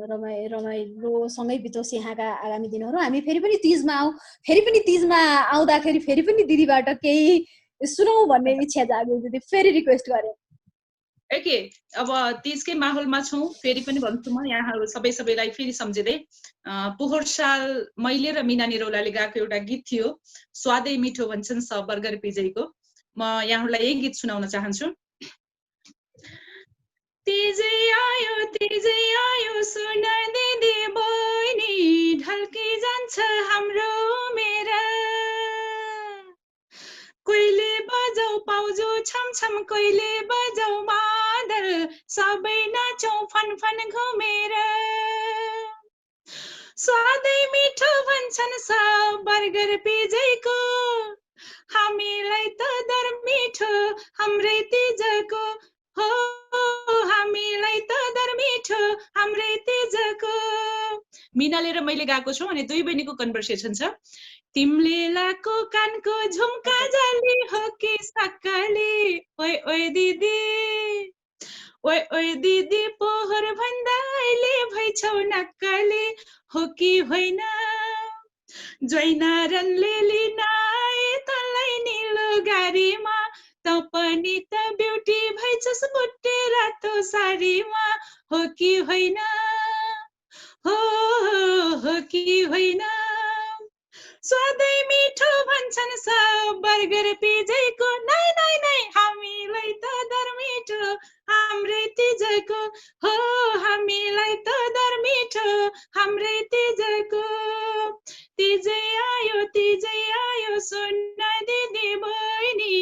रमाइलोसँगै बितोस् यहाँका आगामी दिनहरू। हामी फेरि पनि तिजमा आउँदाखेरि फेरि पनि दिदीबाट केही सुनौ भन्ने इच्छा जाग्यो दिदी, फेरि रिक्वेस्ट गरे। ओके, अब तिजकै माहौलमा छौँ। फेरि पनि भन्छु म यहाँहरू सबैलाई फेरि सम्झिँदै, पोहोर साल मैले र मिना निरौलाले गाएको एउटा गीत थियो, स्वादै मिठो भन्छन् सब बर्गर पिज्जैको। म यहाँहरूलाई यही गीत सुनाउन चाहन्छु। तिजै आयो सुन दिदी बहिनी, ढल्की जान्छ हाम्रो मेरा। कोइले बजाऊ पाउजो छमछम, कोइले बजाऊ मादल, सबै नाचौँ फन घुमेर। स्वादै मिठो भन्छन् सब बर्गर पिज्जैको, हामीलाई त दर मिठो हाम्रै तिजको हो, हामीलाई त दर मिठो हाम्रै तिजको। मिनाले र मैले गाएको छौँ अनि दुई बहिनीको कन्भर्सेसन छ। तिमीले लाको कानको झुम्का जाली हो कि सक्काली, ओइ ओइ दिदी, ओइ ओइ दिदी, पोहोर भन्दा अहिले भइछौ नक्कली हो कि होइन। ज्वाइनारनले लिन आए तँलाई निलो गाडीमा, त पनि त ब्युटी भइछस् बुट्टे रातो साडीमा हो कि होइन हो कि होइन स्वादै मिठो भन्छन् सब बर्गर पिज्जाको नै नै नै हामीलाई त दर मिठो हाम्रै तिजको हो हामीलाई त दर मिठो हाम्रै तिजको तिजै आयो सोना दिदी बहिनी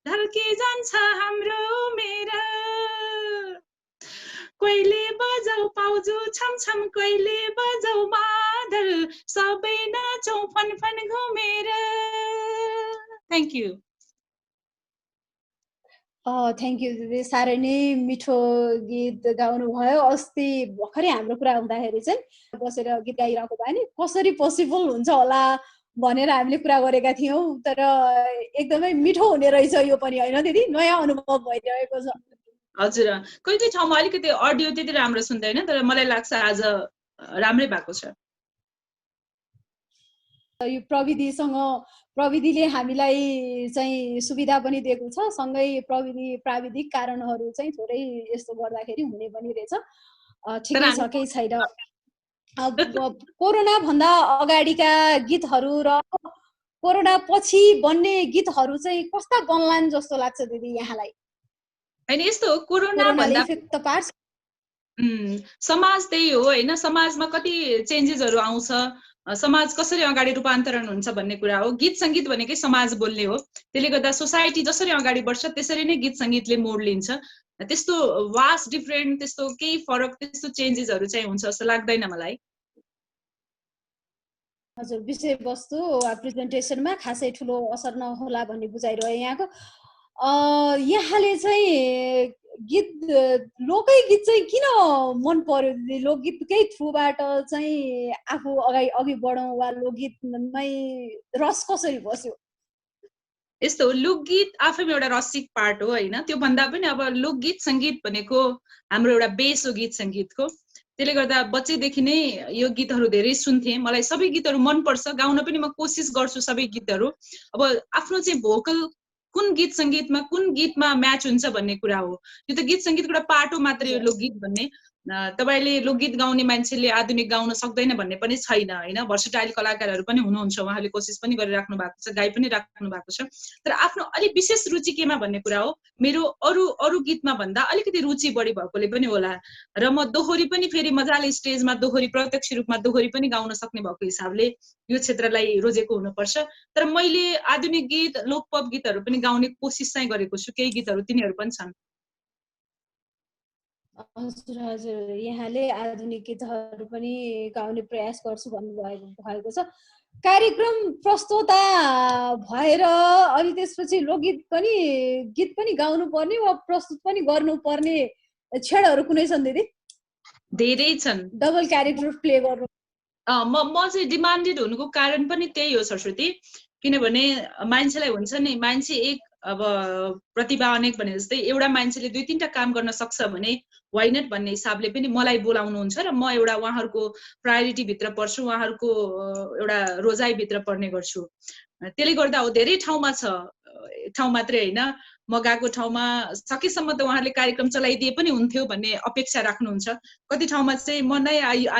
ढल्की जान्छ हाम्रो मेरा कहिले बजाऊ पाउजु छमछम कहिले बजाऊ मादल सबै नाचौँ फनफन घुमेर थ्याङ्क यू थ्याङ्क यू दिदी साह्रै नै मिठो गीत गाउनु भयो अस्ति भर्खरै हाम्रो कुरा हुँदाखेरि चाहिँ बसेर गीत गाइरहेको भए नि कसरी पोसिबल हुन्छ होला भनेर हामीले कुरा गरेका थियौँ तर एकदमै मिठो हुने रहेछ यो पनि होइन दिदी नयाँ अनुभव भइरहेको छ हजुर कोही कोही ठाउँमा अलिकति अडियो त्यति राम्रो सुन्दैन तर मलाई लाग्छ आज राम्रै भएको छ यो प्रविधिले हामीलाई चाहिँ सुविधा पनि दिएको छ सँगै प्राविधिक कारणहरू चाहिँ थोरै यस्तो गर्दाखेरि हुने पनि रहेछ ठिकै छ केही छैन कोरोना भन्दा अगाडिका गीतहरू र कोरोना पछि बन्ने गीतहरू चाहिँ कस्ता बन्लान् जस्तो लाग्छ दिदी यहाँलाई हैन यस्तो कोरोना भन्दा इफेक्ट त पार्छ समाज त्यही हो हैन समाजमा कति चेन्जेसहरू आउँछ समाज कसरी अगाडि रूपान्तरण हुन्छ भन्ने कुरा हो गीत संगीत भनेकै समाज बोल्ने हो त्यसले गर्दा सोसाइटी जसरी अगाडि बढ्छ त्यसरी नै गीत संगीतले मोड लिन्छ त्यस्तो वास्ट डिफरेन्ट त्यस्तो केही फरक त्यस्तो चेन्जेसहरू चाहिँ हुन्छ जस्तो लाग्दैन मलाई हजुर विषयवस्तु प्रेजेन्टेसनमा खासै ठुलो असर नहोला भन्ने बुझाइरहे यहाँको यहाँले चाहिँ गीत लोकगीत चाहिँ किन मन पर्यो दिदी लोकगीतकै थ्रुबाट चाहिँ आफू अघि बढौँ वा लोकगीतमै रस कसरी बस्यो यस्तो लोकगीत आफैमा एउटा रसिक पार्ट हो हैन त्यो भन्दा पनि अब लोकगीत संगीत भनेको हाम्रो एउटा बेस हो गीत संगीतको त्यसले गर्दा बच्चैदेखि नै यो गीतहरू धेरै सुन्थे मलाई सबै गीतहरू मन पर्छ गाउन पनि म कोसिस गर्छु सबै गीतहरू अब आफ्नो चाहिँ भोकल कुन गीत संगीतमा कुन गीतमा म्याच हुन्छ भन्ने कुरा हो यो त गीत संगीतको एउटा पार्ट हो मात्रै हो लोकगीत भन्ने तपाईले लोकगीत गाउने मान्छेले आधुनिक गाउन सक्दैन भन्ने पनि छैन हैन भर्सटाइल कलाकारहरू पनि हुनुहुन्छ उहाँले कोसिस पनि गरिराख्नु भएको छ गाई पनि राख्नु भएको छ तर आफ्नो अलि विशेष रुचि केमा भन्ने कुरा हो मेरो अरु गीतमा भन्दा अलिकति रुचि बढी भएकोले पनि होला र म दोहोरी पनि फेरि मजाले स्टेजमा दोहोरी प्रत्यक्ष रूपमा दोहोरी पनि गाउन सक्ने भएको हिसाबले यो क्षेत्रलाई रोजेको हुनुपर्छ तर मैले आधुनिक गीत लोकपप गीतहरू पनि गाउने कोसिस चाहिँ गरेको छु केही गीतहरू तिनीहरू पनि छन् हजुर हजुर यहाँले आधुनिक गीतहरू पनि गाउने प्रयास गर्छु भन्नुभएको छ कार्यक्रम प्रस्तुता भएर अनि त्यसपछि लोकगीत पनि गीत पनि गाउनु पर्ने वा प्रस्तुत पनि गर्नुपर्ने क्षणहरू कुनै छन् दिदी धेरै छन् डबल क्यारेक्टर प्ले गर्नु म चाहिँ डिमान्डेड हुनुको कारण पनि त्यही हो सरस्वती किनभने मान्छेलाई हुन्छ नि मान्छे एक अब प्रतिभा अनेक भने जस्तै एउटा मान्छेले 2-3टा काम गर्न सक्छ भने वाइ नट भन्ने हिसाबले पनि मलाई बोलाउनुहुन्छ र म एउटा उहाँहरूको प्रायोरिटी भित्र पर्छु उहाँहरूको एउटा रोजाइ भित्र पर्ने गर्छु त्यसले गर्दा हो धेरै ठाउँमा छ ठाउँ मात्रै हैन म गएको ठाउँमा सकेसम्म त उहाँहरूले कार्यक्रम चलाइदिए पनि हुन्थ्यो भन्ने अपेक्षा राख्नुहुन्छ कति ठाउँमा चाहिँ म नै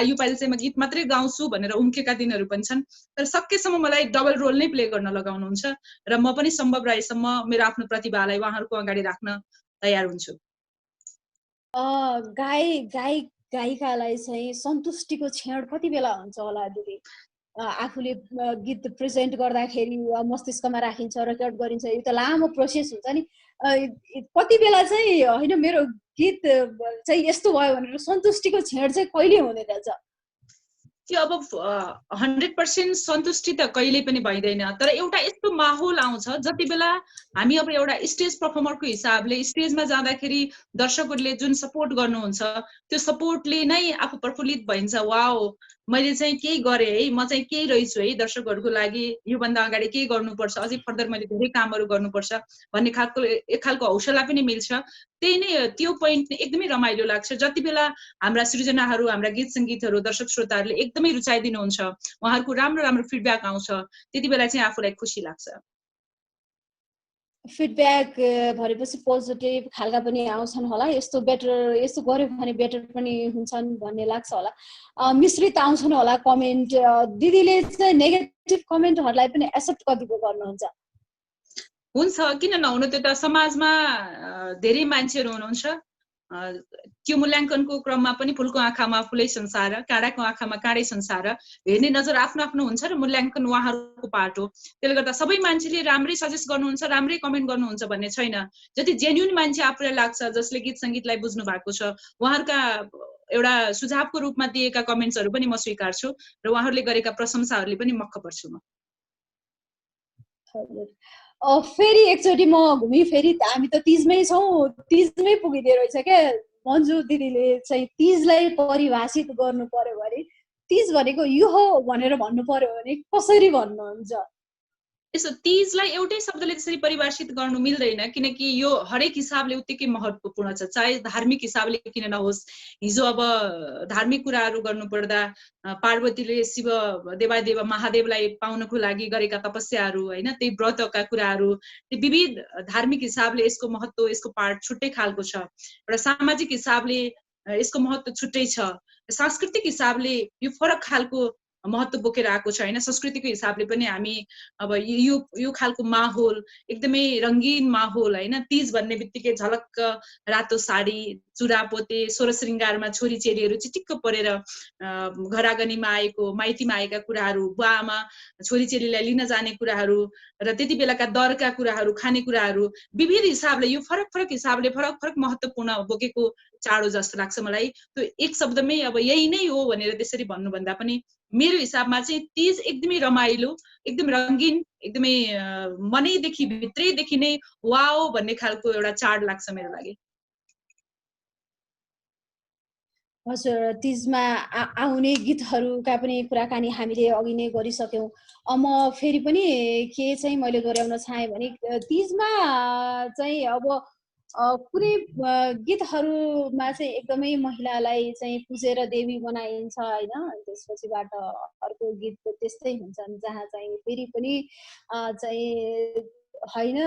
योपालि चाहिँ म गीत मात्रै गाउँछु भनेर उम्केका दिनहरू पनि छन् तर सकेसम्म मलाई डबल रोल नै प्ले गर्न लगाउनुहुन्छ र म पनि सम्भव रहेसम्म मेरो आफ्नो प्रतिभालाई उहाँहरूको अगाडि राख्न तयार हुन्छु गायिकालाई चाहिँ सन्तुष्टिको क्षण कति बेला हुन्छ होला दिदी आफूले गीत प्रेजेन्ट गर्दाखेरि मस्तिष्कमा राखिन्छ रेकर्ड गरिन्छ यो त लामो प्रोसेस हुन्छ नि कति बेला चाहिँ होइन मेरो गीत चाहिँ यस्तो भयो भनेर सन्तुष्टिको क्षण चाहिँ कहिले हुने रहेछ त्यो अब 100% सन्तुष्टि त कहिले पनि भइदैन तर एउटा यस्तो माहौल आउँछ जति बेला हामी अब एउटा स्टेज परफर्मरको हिसाबले स्टेजमा जाँदाखेरि दर्शकहरूले जुन सपोर्ट गर्नुहुन्छ त्यो सपोर्टले नै आफू प्रफुल्लित भइन्छ वाओ मैले चाहिँ केही गरेँ है म चाहिँ केही रहेछु है दर्शकहरूको लागि योभन्दा अगाडि केही गर्नुपर्छ अझै फर्दर मैले धेरै कामहरू गर्नुपर्छ भन्ने खालको एक खालको हौसला पनि मिल्छ त्यही नै त्यो पोइन्ट एकदमै रमाइलो लाग्छ जति बेला हाम्रा सृजनाहरू हाम्रा गीत सङ्गीतहरू दर्शक श्रोताहरूले एकदमै रुचाइदिनुहुन्छ उहाँहरूको राम्रो राम्रो फिडब्याक आउँछ त्यति बेला चाहिँ आफूलाई खुसी लाग्छ फिडब्याक भरेपछि पोजिटिभ खालका पनि आउँछन् होला, यस्तो गर्यो भने बेटर पनि हुन्छन् भन्ने लाग्छ होला। मिश्रित आउँछन् होला कमेन्ट। दिदीले चाहिँ नेगेटिभ कमेन्टहरूलाई पनि एक्सेप्ट कतिको गर्नुहुन्छ? हुन्छ, किन नहुनु, त्यो त समाजमा धेरै मान्छेहरू हुनुहुन्छ। त्यो मूल्याङ्कनको क्रममा पनि फुलको आँखामा फुलै संसार, काँडाको आँखामा काँडै संसार, हेर्ने नजर आफ्नो आफ्नो हुन्छ र मूल्याङ्कन उहाँहरूको पार्ट हो। त्यसले गर्दा सबै मान्छेले राम्रै सजेस्ट गर्नुहुन्छ, राम्रै कमेन्ट गर्नुहुन्छ भन्ने छैन। जति जेन्युन मान्छे आफूलाई लाग्छ, जसले गीत सङ्गीतलाई बुझ्नु भएको छ, उहाँहरूका एउटा सुझावको रूपमा दिएका कमेन्ट्सहरू पनि म स्वीकार्छु र उहाँहरूले गरेका प्रशंसाहरूले पनि मक्ख पर्छु म। फेरि एकचोटि म घुमी फेरि हामी त तिजमै छौँ, तिजमै पुगिदियो रहेछ क्या। मन्जु दिदीले चाहिँ तिजलाई परिभाषित गर्नु पर्यो भने, तिज भनेको यो हो भनेर भन्नु पर्यो भने कसरी भन्नुहुन्छ? यसो तीजलाई एउटै शब्दले त्यसरी परिभाषित गर्नु मिल्दैन, किनकि यो हरेक हिसाबले उत्तिकै महत्त्वपूर्ण छ, चाहे धार्मिक हिसाबले किन नहोस्। हिजो अब धार्मिक कुराहरू गर्नुपर्दा पार्वतीले शिव देवादेव महादेवलाई पाउनको लागि गरेका तपस्याहरू, होइन, त्यही व्रतका कुराहरू, त्यो विविध धार्मिक हिसाबले यसको महत्त्व, यसको पार्ट छुट्टै खालको छ। एउटा सामाजिक हिसाबले यसको महत्त्व छुट्टै छ। सांस्कृतिक हिसाबले यो फरक खालको महत्त्व बोकेर आएको छ, होइन। संस्कृतिको हिसाबले पनि हामी अब यो खालको माहौल, एकदमै रङ्गीन माहौल, होइन। तीज भन्ने बित्तिकै झलक्क रातो साडी, चुरापोते, सोह्र श्रृङ्गारमा छोरी चेलीहरू चिटिक्क परेर घर आँगनीमा आएको, माइतीमा आएका कुराहरू, बुवा आमा छोरी चेलीलाई लिन जाने कुराहरू र त्यति बेलाका दरका कुराहरू, खानेकुराहरू विविध हिसाबले, यो फरक फरक हिसाबले फरक फरक महत्त्वपूर्ण बोकेको चाडो जस्तो लाग्छ मलाई। त्यो एक शब्दमै अब यही नै हो भनेर त्यसरी भन्नुभन्दा पनि मेरो हिसाबमा चाहिँ तीज एकदमै रमाइलो, एकदम रङ्गीन, एकदमै मनैदेखि भित्रैदेखि नै वाओ भन्ने खालको एउटा चाड लाग्छ मेरो लागि। हजुर, तिजमा आउने गीतहरूका पनि कुराकानी हामीले अघि नै गरिसक्यौँ। म फेरि पनि के चाहिँ मैले दोहोऱ्याउन चाहेँ भने, तिजमा चाहिँ अब कुनै गीतहरूमा चाहिँ एकदमै महिलालाई चाहिँ पुजेर देवी बनाइन्छ, होइन। त्यसपछिबाट अर्को गीत त्यस्तै हुन्छन् जहाँ चाहिँ फेरि पनि चाहिँ होइन,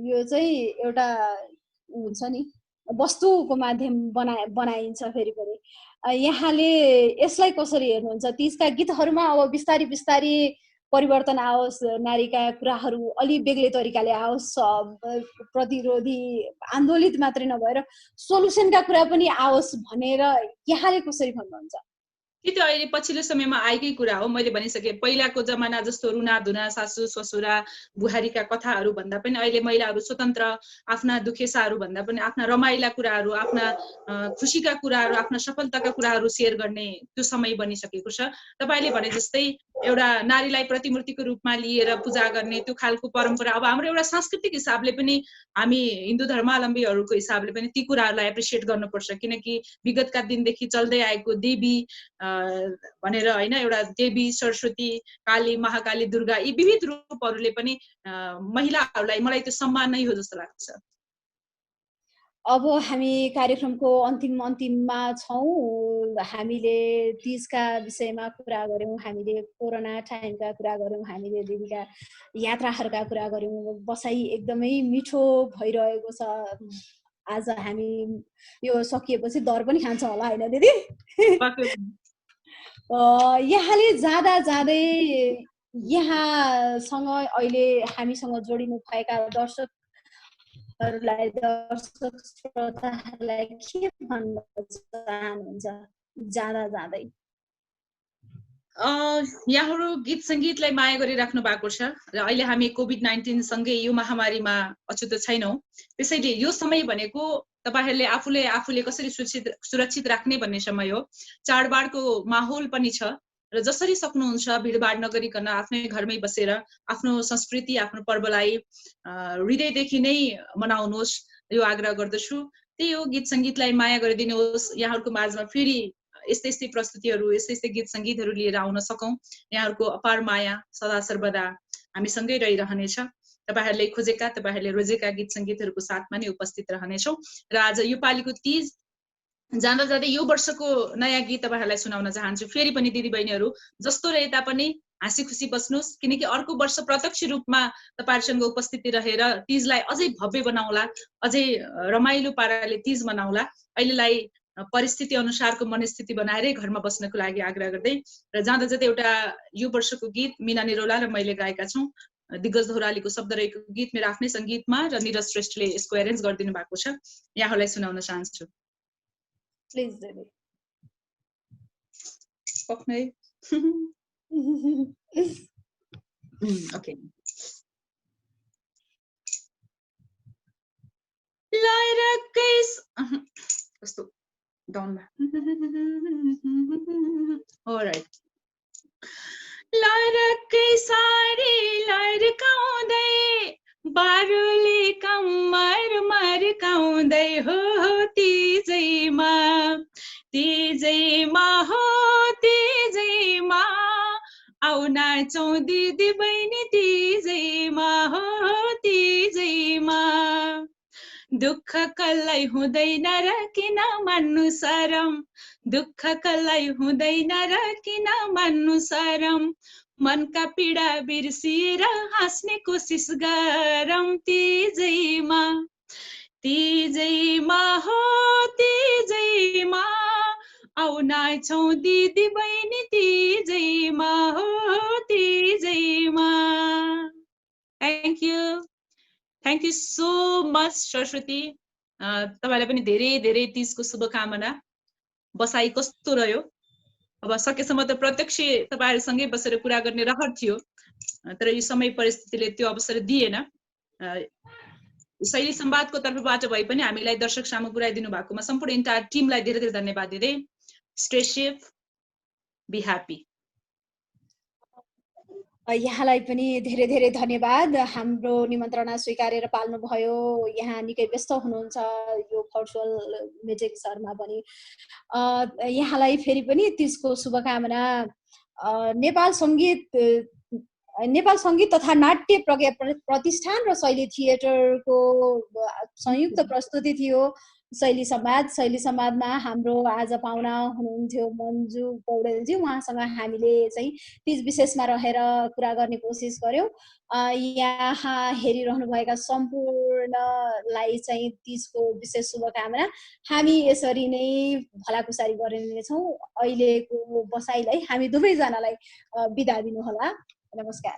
यो चाहिँ एउटा हुन्छ नि, वस्तुको माध्यम बनाइन्छ फेरि पनि। यहाँले यसलाई कसरी हेर्नुहुन्छ? तीजका गीतहरूमा अब बिस्तारी बिस्तारी परिवर्तन आओस्, नारीका कुराहरू अलि बेग्लै तरिकाले आओस्, प्रतिरोधी आन्दोलित मात्रै नभएर सोलुसनका कुरा पनि आओस् भनेर यहाँले कसरी भन्नुहुन्छ? कि त्यो अहिले पछिल्लो समयमा आएकै कुरा हो। मैले भनिसकेँ, पहिलाको जमाना जस्तो रुनाधुना सासू ससुरा बुहारीका कथाहरू भन्दा पनि अहिले महिलाहरू स्वतन्त्र, आफ्ना दुखेसाहरू भन्दा पनि आफ्ना रमाइला कुराहरू, आफ्ना खुसीका कुराहरू, आफ्ना सफलताका कुराहरू सेयर गर्ने त्यो समय बनिसकेको छ। तपाईँले भने जस्तै एउटा नारीलाई प्रतिमूर्तिको रूपमा लिएर पूजा गर्ने त्यो खालको परम्परा अब हाम्रो एउटा सांस्कृतिक हिसाबले पनि, हामी हिन्दू धर्मावलम्बीहरूको हिसाबले पनि ती कुराहरूलाई एप्रिसिएट गर्नुपर्छ, किनकि विगतका दिनदेखि चल्दै आएको देवी भनेर, होइन, एउटा देवी, सरस्वती, काली, महाकाली, दुर्गा, यी विविध रूपहरूले पनि महिलाहरूलाई, मलाई त्यो सम्मान नै हो जस्तो लाग्छ। अब हामी कार्यक्रमको अन्तिममा छौँ। हामीले तीजका विषयमा कुरा गऱ्यौँ, हामीले कोरोना टाइमका कुरा गऱ्यौँ, हामीले दिदीका यात्राहरूका कुरा गऱ्यौँ। बसाइ एकदमै मिठो भइरहेको छ। आज हामी यो सकिएपछि दर पनि खान्छ होला, होइन दिदी? यहाँले जाँदा जाँदै यहाँसँग अहिले हामीसँग जोडिनु भएका दर्शक श्रोताहरूलाई के भन्न चाहनुहुन्छ जाँदा जाँदै? यहाँहरू गीत सङ्गीतलाई माया गरिराख्नु भएको छ र अहिले हामी कोभिड-19 सँगै यो महामारीमा अछुतो छैनौँ। त्यसैले यो समय भनेको तपाईँहरूले आफूले कसरी सुरक्षित राख्ने भन्ने समय हो। चाडबाडको माहौल पनि छ र जसरी सक्नुहुन्छ भिडभाड नगरिकन आफ्नै घरमै बसेर आफ्नो संस्कृति, आफ्नो पर्वलाई हृदयदेखि नै मनाउनुहोस्, यो आग्रह गर्दछु। त्यही हो, गीत सङ्गीतलाई माया गरिदिनुहोस्। यहाँहरूको माझमा फेरि यस्तै प्रस्तुतिहरू, यस्तै गीत सङ्गीतहरू लिएर आउन सकौँ। यहाँहरूको अपार माया सदा सर्वदा हामीसँगै रहिरहनेछ। तपाईँहरूले खोजेका, तपाईँहरूले रोजेका गीत सङ्गीतहरूको साथमा नै उपस्थित रहनेछौँ। र आज यो पालिको तीज जाँदा जाँदै यो वर्षको नयाँ गीत तपाईहरुलाई सुनाउन चाहन्छु। फेरि पनि दिदीबहिनीहरु जस्तो रहे तापनि हाँसी खुसी बस्नुस्, किनकि अर्को वर्ष प्रत्यक्ष रूपमा तपाईहरुसँग उपस्थिति रहेर तीजलाई अझै भव्य बनाउला, अझै रमाइलो पाराले तीज मनाउला। अहिलेलाई परिस्थिति अनुसारको मनस्थिति बनाएरै घरमा बस्नको लागि आग्रह गर्दै र जाँदा जाँदै एउटा यो वर्षको गीत मीना निरौला र मैले गाएका छौं। दिग्गज धौरालीको शब्द रहेको गीत मेरो आफ्नै संगीतमा र निरज श्रेष्ठले यसको एरेन्ज गरिदिनु भएको छ। यहाँहरूलाई सुनाउन चाहन्छु। प्लिज दिदी। पक्नै ओके। कस्तो डाउनमा अलराइट। लरकै सारी लर्काउँदै बारुले कम्मर मर्काउँदै हो तिजैमा तिजैमा हो तिजैमा आउ नाचौं दिदी बहिनी तिजैमा हो तिजैमा दुःख कसलाई हुँदैन र किन मान्नु शरम दुःख कसलाई हुँदैन र किन मान्नु शरम मनका पीडा बिर्सिएर हाँस्ने कोसिस गरौँ तिजैमा तिजैमा हो तिजैमा आउ नाचौं दिदी बहिनी तिजैमा हो तिजैमा। Thank you so much Saraswati. तपाईलाई पनि धेरै धेरै तीजको शुभकामना। बसाई कस्तो रह्यो? अब सकेसम्म त प्रत्यक्ष तपाईहरुसँगै बसेर कुरा गर्ने रहर थियो, तर यो समय परिस्थितिले त्यो अवसर दिएन। शैली संवादको तर्फबाट भए पनि हामीलाई दर्शक सामु पुर्याइदिनु भएकोमा सम्पूर्ण इन्टायर टिमलाई धेरै धेरै धन्यवाद दिँदै स्टे सेफ, बी ह्यापी। यहाँलाई पनि धेरै धेरै धन्यवाद हाम्रो निमन्त्रणा स्वीकारेर पाल्नुभयो। यहाँ निकै व्यस्त हुनुहुन्छ यो भर्चुअल मिटिङ्सहरुमा पनि। यहाँलाई फेरि पनि तीजको शुभकामना। नेपाल संगीत तथा नाट्य प्रज्ञा प्रतिष्ठान र शैली थिएटरको संयुक्त प्रस्तुति थियो शैली संवाद। शैली संवादमा हाम्रो आज पाहुना हुनुहुन्थ्यो मन्जु पौडेलजी। उहाँसँग हामीले चाहिँ तीज विशेषमा रहेर कुरा गर्ने कोसिस गर्यौं। यहाँ हेरिरहनुभएका सम्पूर्णलाई चाहिँ तीजको विशेष शुभकामना। हामी यसरी नै भलाकुसारी गरिनेछौँ। अहिलेको बसाइलाई हामी दुवैजनालाई बिदा दिनुहोला। नमस्कार।